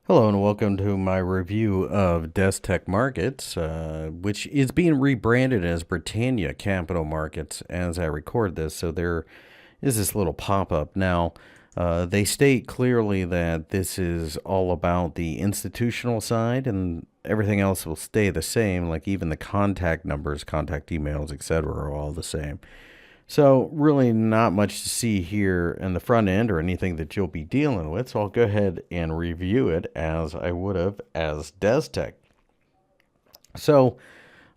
Hello and welcome to my review of Destek Markets, which is being rebranded as Britannia Capital Markets as I record this. So there is this little pop-up. Now, they state clearly that this is all about the institutional side and everything else will stay the same, like even the contact numbers, contact emails, etc. are all the same. So really not much to see here in the front end or anything that you'll be dealing with. So I'll go ahead and review it as I would have as Destek. So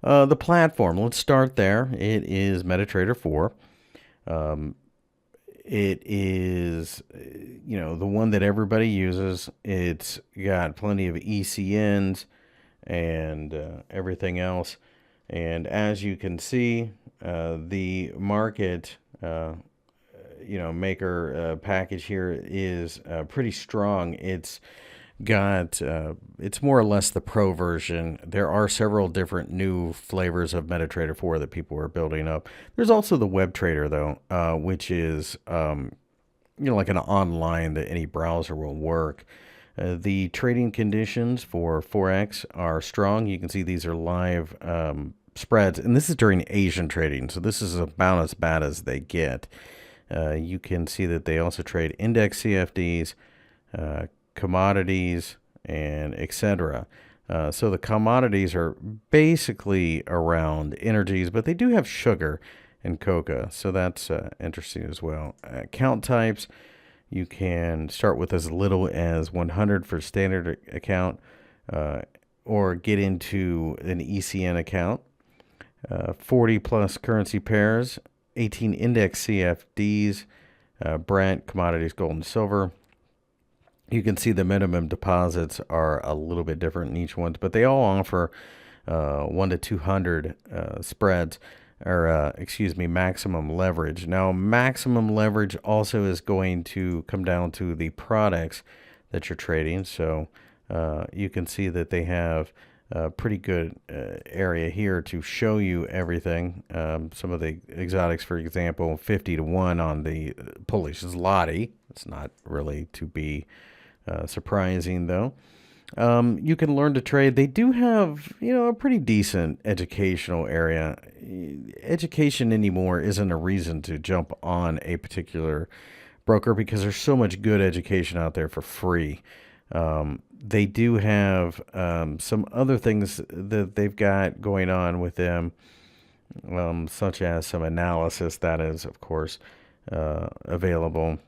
the platform, let's start there. It is MetaTrader 4. It is, the one that everybody uses. It's got plenty of ECNs and everything else. And as you can see, the market, maker package here is pretty strong. It's got, it's more or less the pro version. There are several different new flavors of MetaTrader 4 that people are building up. There's also the Web Trader, though, which is, like an online that any browser will work. The trading conditions for Forex are strong. You can see these are live spreads, and this is during Asian trading, so this is about as bad as they get. You can see that they also trade index CFDs, commodities, and etc. So the commodities are basically around energies, but they do have sugar and cocoa, so that's interesting as well. Account types, you can start with as little as 100 for standard account, or get into an ECN account. 40 plus currency pairs, 18 index CFDs, Brent, commodities, gold, and silver. You can see the minimum deposits are a little bit different in each one, but they all offer 1 to 200 spreads, or maximum leverage. Now, maximum leverage also is going to come down to the products that you're trading. So you can see that they have a pretty good area here to show you everything. Some of the exotics, for example, 50 to 1 on the Polish zloty. It's not really to be surprising, though. You can learn to trade. They do have, a pretty decent educational area. Education anymore isn't a reason to jump on a particular broker because there's so much good education out there for free. They do have some other things that they've got going on with them, such as some analysis that is, of course, available.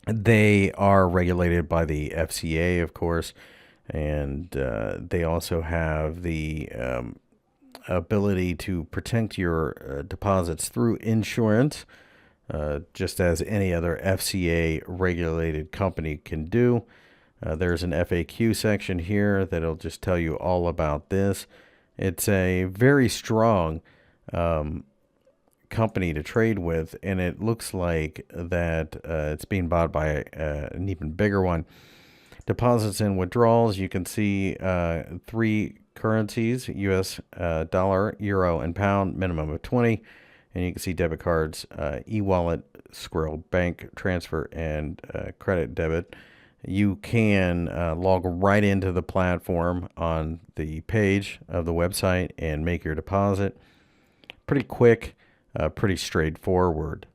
They are regulated by the FCA, of course, and they also have the ability to protect your deposits through insurance, just as any other FCA regulated company can do. There's an FAQ section here that'll just tell you all about this. It's a very strong company to trade with, and it looks like that it's being bought by an even bigger one. Deposits and withdrawals, you can see 3 currencies: US dollar, euro, and pound, minimum of 20. And you can see debit cards, e-wallet, Skrill bank transfer, and credit debit. You can log right into the platform on the page of the website and make your deposit. Pretty quick, pretty straightforward.